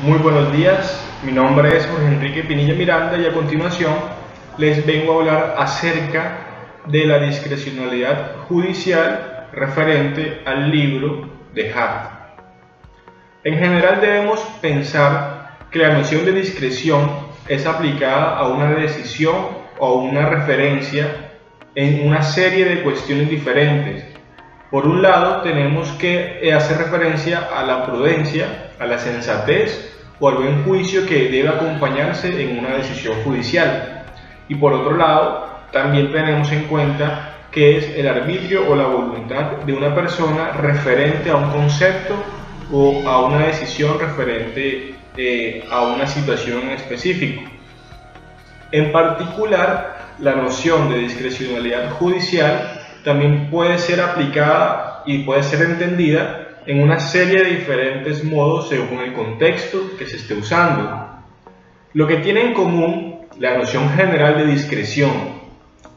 Muy buenos días, mi nombre es Jorge Enrique Pinilla Miranda y a continuación les vengo a hablar acerca de la discrecionalidad judicial referente al libro de Hart. En general debemos pensar que la noción de discreción es aplicada a una decisión o a una referencia en una serie de cuestiones diferentes. Por un lado tenemos que hacer referencia a la prudencia, a la sensatez o al buen juicio que debe acompañarse en una decisión judicial. Y por otro lado, también tenemos en cuenta que es el arbitrio o la voluntad de una persona referente a un concepto o a una decisión referente a una situación en específico. En particular, la noción de discrecionalidad judicial también puede ser aplicada y puede ser entendida en una serie de diferentes modos según el contexto que se esté usando. Lo que tiene en común la noción general de discreción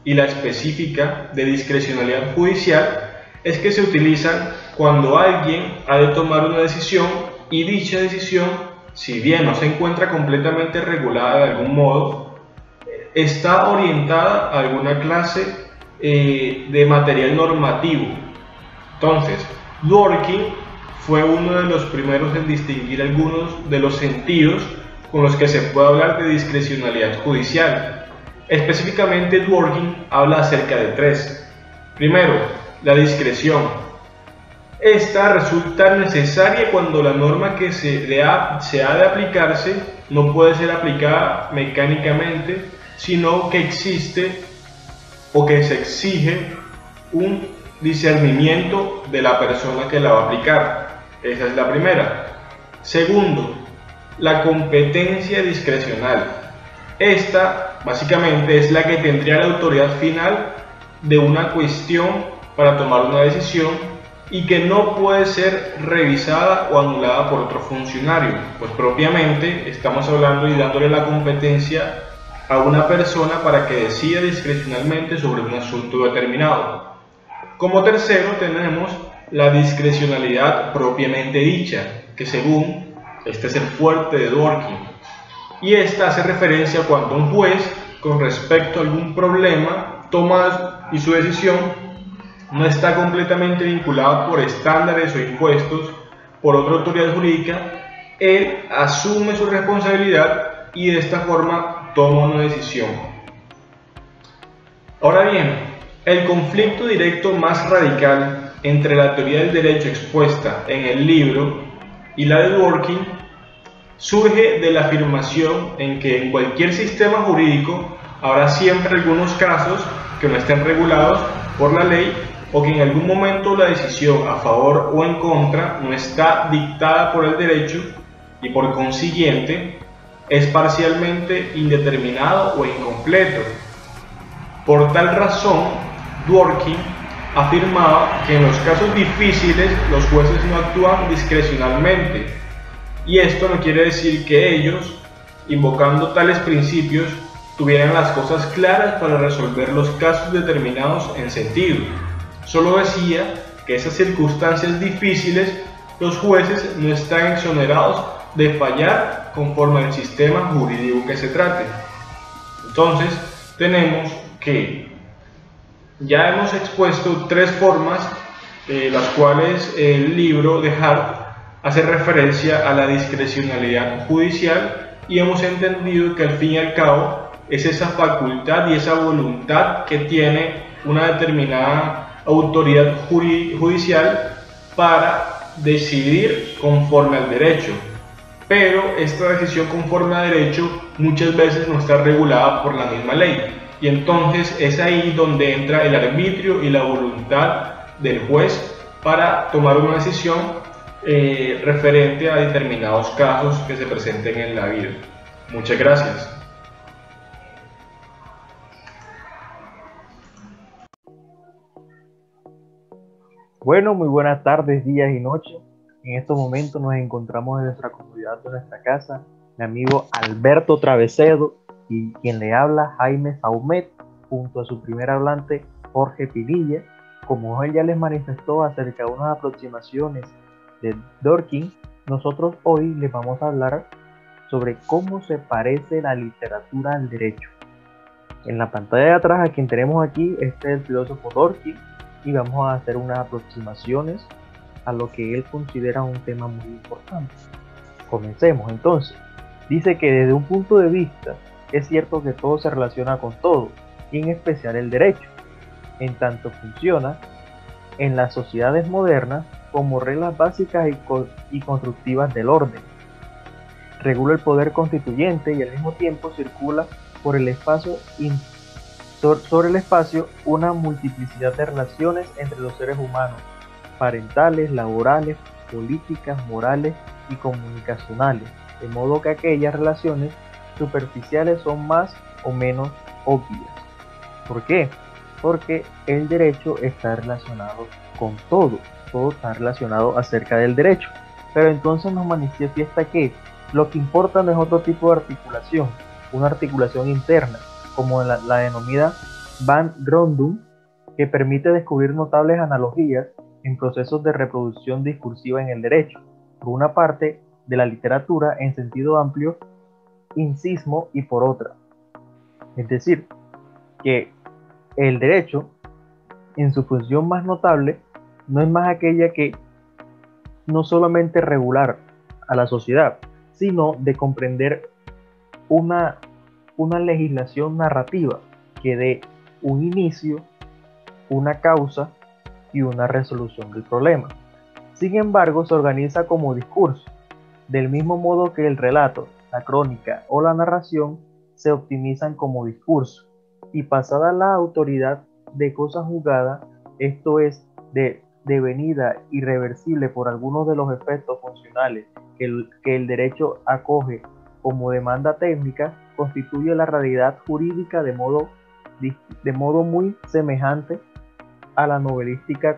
y la específica de discrecionalidad judicial es que se utilizan cuando alguien ha de tomar una decisión y dicha decisión, si bien no se encuentra completamente regulada de algún modo, está orientada a alguna clase de material normativo. Entonces, Dworkin fue uno de los primeros en distinguir algunos de los sentidos con los que se puede hablar de discrecionalidad judicial. Específicamente, Dworkin habla acerca de tres. Primero, la discreción. Esta resulta necesaria cuando la norma que se ha de aplicarse no puede ser aplicada mecánicamente, sino que existe o que se exige un discernimiento de la persona que la va a aplicar. Esa es la primera. Segundo, la competencia discrecional. Esta básicamente es la que tendría la autoridad final de una cuestión para tomar una decisión y que no puede ser revisada o anulada por otro funcionario, pues propiamente estamos hablando y dándole la competencia a una persona para que decida discrecionalmente sobre un asunto determinado. Como tercero tenemos la discrecionalidad propiamente dicha, que según este es el fuerte de Dworkin, y esta hace referencia cuando un juez con respecto a algún problema toma y su decisión no está completamente vinculada por estándares o impuestos por otra autoridad jurídica, él asume su responsabilidad y de esta forma toma una decisión. Ahora bien, el conflicto directo más radical entre la teoría del derecho expuesta en el libro y la de Dworkin surge de la afirmación en que en cualquier sistema jurídico habrá siempre algunos casos que no estén regulados por la ley o que en algún momento la decisión a favor o en contra no está dictada por el derecho y por consiguiente es parcialmente indeterminado o incompleto. Por tal razón, Dworkin afirmaba que en los casos difíciles los jueces no actúan discrecionalmente, y esto no quiere decir que ellos, invocando tales principios, tuvieran las cosas claras para resolver los casos determinados en sentido. Solo decía que esas circunstancias difíciles los jueces no están exonerados de fallar conforme al sistema jurídico que se trate. Entonces, tenemos que ya hemos expuesto tres formas, las cuales el libro de Hart hace referencia a la discrecionalidad judicial y hemos entendido que al fin y al cabo es esa facultad y esa voluntad que tiene una determinada autoridad judicial para decidir conforme al derecho. Pero esta decisión conforme al derecho muchas veces no está regulada por la misma ley, y entonces es ahí donde entra el arbitrio y la voluntad del juez para tomar una decisión referente a determinados casos que se presenten en la vida. Muchas gracias. Bueno, muy buenas tardes, días y noches. En estos momentos nos encontramos en nuestra comunidad de nuestra casa, mi amigo Alberto Travesedo y quien le habla, Jaime Saumet, junto a su primer hablante, Jorge Pinilla. Como él ya les manifestó acerca de unas aproximaciones de Dworkin, Nosotros hoy les vamos a hablar sobre cómo se parece la literatura al derecho. En la pantalla de atrás, a quien tenemos aquí, este es el filósofo Dworkin, y vamos a hacer unas aproximaciones a lo que él considera un tema muy importante. Comencemos entonces. Dice que desde un punto de vista es cierto que todo se relaciona con todo, y en especial el derecho, en tanto funciona en las sociedades modernas como reglas básicas y constructivas del orden. Regula el poder constituyente y al mismo tiempo circula por el espacio sobre el espacio una multiplicidad de relaciones entre los seres humanos, parentales, laborales, políticas, morales y comunicacionales, de modo que aquellas relaciones superficiales son más o menos obvias. ¿Por qué? Porque el derecho está relacionado con todo está relacionado acerca del derecho. Pero entonces nos manifiesta que lo que importa no es otro tipo de articulación, una articulación interna, como la denomina Van Grondum, que permite descubrir notables analogías en procesos de reproducción discursiva en el derecho, por una parte de la literatura en sentido amplio, incismo, y por otra. Es decir, que el derecho, en su función más notable, no es más aquella que no solamente regular a la sociedad, sino de comprender una legislación narrativa que dé un inicio, una causa y una resolución del problema. Sin embargo, se organiza como discurso, del mismo modo que el relato, la crónica o la narración se optimizan como discurso, y pasada la autoridad de cosa juzgada, esto es, de devenida irreversible por algunos de los efectos funcionales que el derecho acoge como demanda técnica, constituye la realidad jurídica de modo muy semejante a la novelística,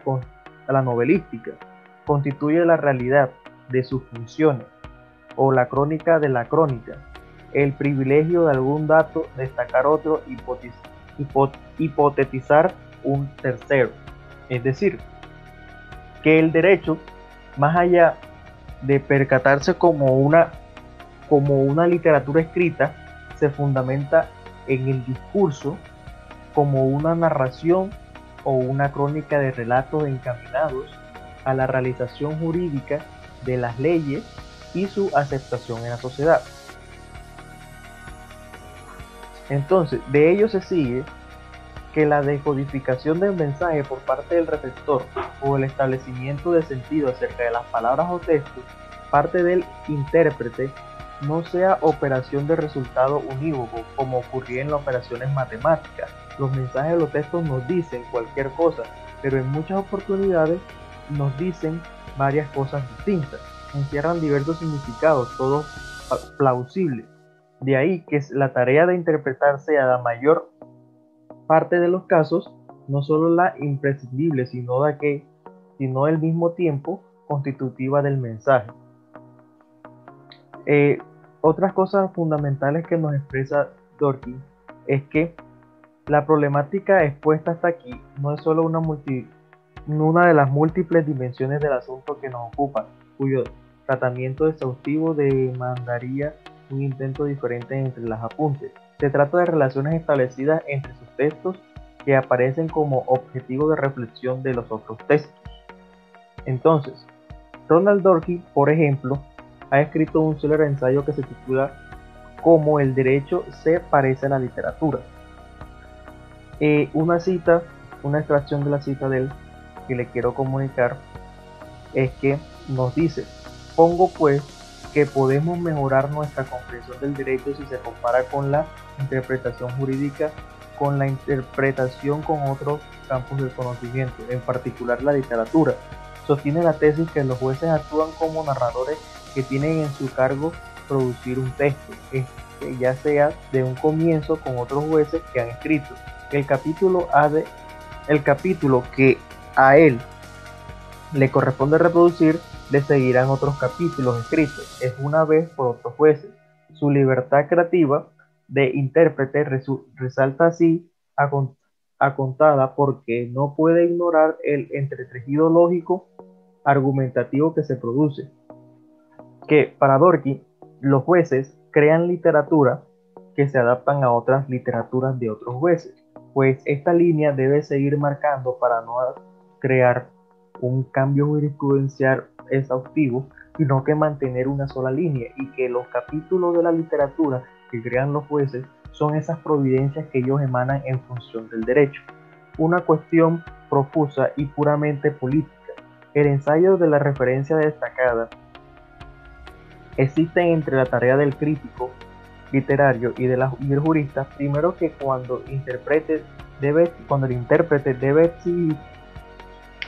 constituye la realidad de sus funciones, o la crónica de la crónica, el privilegio de algún dato, destacar otro, hipotetizar un tercero. Es decir, que el derecho, más allá de percatarse como una literatura escrita, se fundamenta en el discurso como una narración o una crónica de relatos encaminados a la realización jurídica de las leyes y su aceptación en la sociedad. Entonces, de ello se sigue que la decodificación del mensaje por parte del receptor o el establecimiento de sentido acerca de las palabras o textos parte del intérprete no sea operación de resultado unívoco como ocurría en las operaciones matemáticas. Los mensajes de los textos nos dicen cualquier cosa, pero en muchas oportunidades nos dicen varias cosas distintas. Encierran diversos significados, todos plausibles. De ahí que la tarea de interpretar sea la mayor parte de los casos no solo la imprescindible, sino al mismo tiempo constitutiva del mensaje. Otras cosas fundamentales que nos expresa Dworkin es que la problemática expuesta hasta aquí no es solo una de las múltiples dimensiones del asunto que nos ocupa, cuyo tratamiento exhaustivo demandaría un intento diferente entre las apuntes. Se trata de relaciones establecidas entre sus textos que aparecen como objetivo de reflexión de los otros textos. Entonces, Ronald Dworkin, por ejemplo, ha escrito un célebre ensayo que se titula Cómo el derecho se parece a la literatura. Una extracción de la cita de él que le quiero comunicar es que nos dice: pongo pues que podemos mejorar nuestra comprensión del derecho si se compara con la interpretación jurídica con la interpretación con otros campos del conocimiento, en particular la literatura. Sostiene la tesis que los jueces actúan como narradores que tienen en su cargo producir un texto, ya sea de un comienzo con otros jueces que han escrito. El capítulo que a él le corresponde reproducir, le seguirán otros capítulos escritos, es una vez por otros jueces. Su libertad creativa de intérprete resalta así contada porque no puede ignorar el entretejido lógico argumentativo que se produce. que para Dworkin los jueces crean literatura que se adaptan a otras literaturas de otros jueces, pues esta línea debe seguir marcando para no crear un cambio jurisprudencial exhaustivo, sino que mantener una sola línea, y que los capítulos de la literatura que crean los jueces son esas providencias que ellos emanan en función del derecho. Una cuestión profusa y puramente política. El ensayo de la referencia destacada existe entre la tarea del crítico literario y el jurista, primero que cuando el intérprete debe exhibir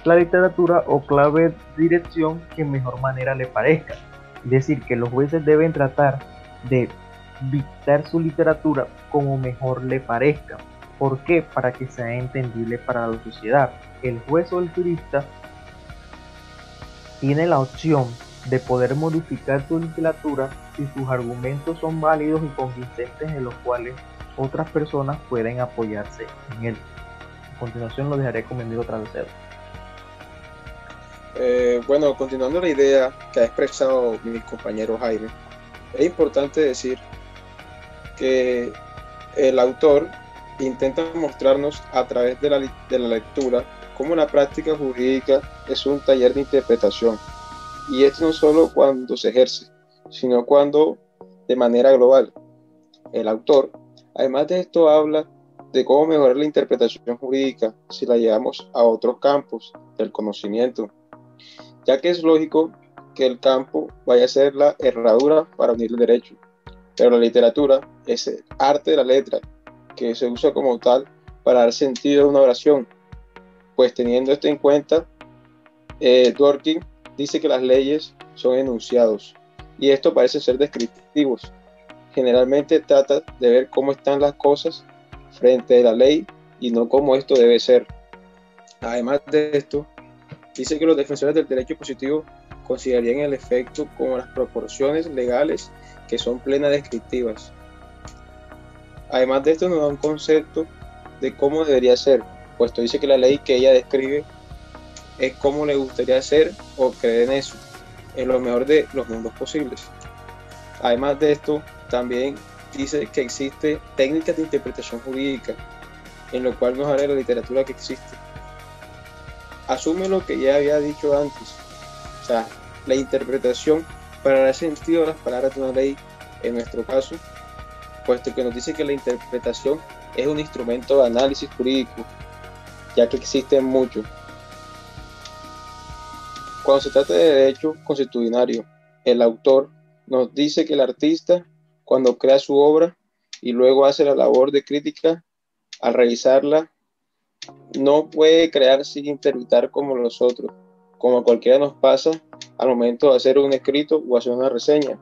la literatura o clave de dirección que mejor manera le parezca. Es decir, que los jueces deben tratar de dictar su literatura como mejor le parezca. ¿Por qué? Para que sea entendible para la sociedad. El juez o el jurista tiene la opción de poder modificar su literatura si sus argumentos son válidos y convincentes, en los cuales otras personas pueden apoyarse en él. A continuación lo dejaré con mi amigo Travesero. Bueno, continuando la idea que ha expresado mi compañero Jaime, es importante decir que el autor intenta mostrarnos a través de la lectura cómo la práctica jurídica es un taller de interpretación, y esto no solo cuando se ejerce, sino cuando de manera global. El autor, además de esto, habla de cómo mejorar la interpretación jurídica si la llevamos a otros campos del conocimiento, ya que es lógico que el campo vaya a ser la herradura para unir el derecho, pero la literatura es el arte de la letra que se usa como tal para dar sentido a una oración. Pues teniendo esto en cuenta, Dworkin dice que las leyes son enunciados, y esto parece ser descriptivos. Generalmente trata de ver cómo están las cosas frente a la ley y no cómo esto debe ser. Además de esto, dice que los defensores del derecho positivo considerarían el efecto como las proporciones legales que son plenas descriptivas. Además de esto, nos da un concepto de cómo debería ser, puesto dice que la ley que ella describe es cómo le gustaría ser o creer en eso, en lo mejor de los mundos posibles. Además de esto, también dice que existe técnicas de interpretación jurídica, en lo cual nos habla de la literatura que existe. Asume lo que ya había dicho antes, o sea, la interpretación para dar sentido a las palabras de una ley, en nuestro caso, puesto que nos dice que la interpretación es un instrumento de análisis jurídico, ya que existen muchos. Cuando se trata de derecho constitucionario, el autor nos dice que el artista, cuando crea su obra y luego hace la labor de crítica, al revisarla, no puede crear sin interpretar como los otros, como a cualquiera nos pasa al momento de hacer un escrito o hacer una reseña,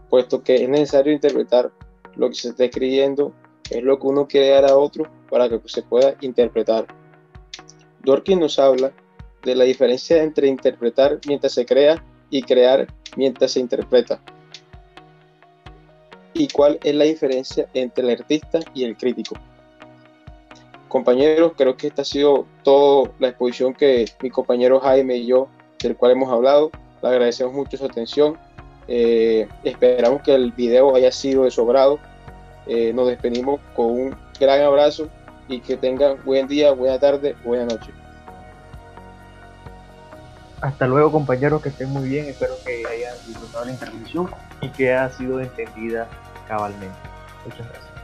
puesto que es necesario interpretar lo que se está escribiendo, es lo que uno quiere dar a otro para que se pueda interpretar. Dworkin nos habla de la diferencia entre interpretar mientras se crea y crear mientras se interpreta. ¿Y cuál es la diferencia entre el artista y el crítico? Compañeros, creo que esta ha sido toda la exposición que mi compañero Jaime y yo, del cual hemos hablado. Le agradecemos mucho su atención. Esperamos que el video haya sido de su agrado. Nos despedimos con un gran abrazo y que tengan buen día, buena tarde, buena noche. Hasta luego, compañeros, que estén muy bien. Espero que hayan disfrutado la intervención y que haya sido entendida cabalmente. Muchas gracias.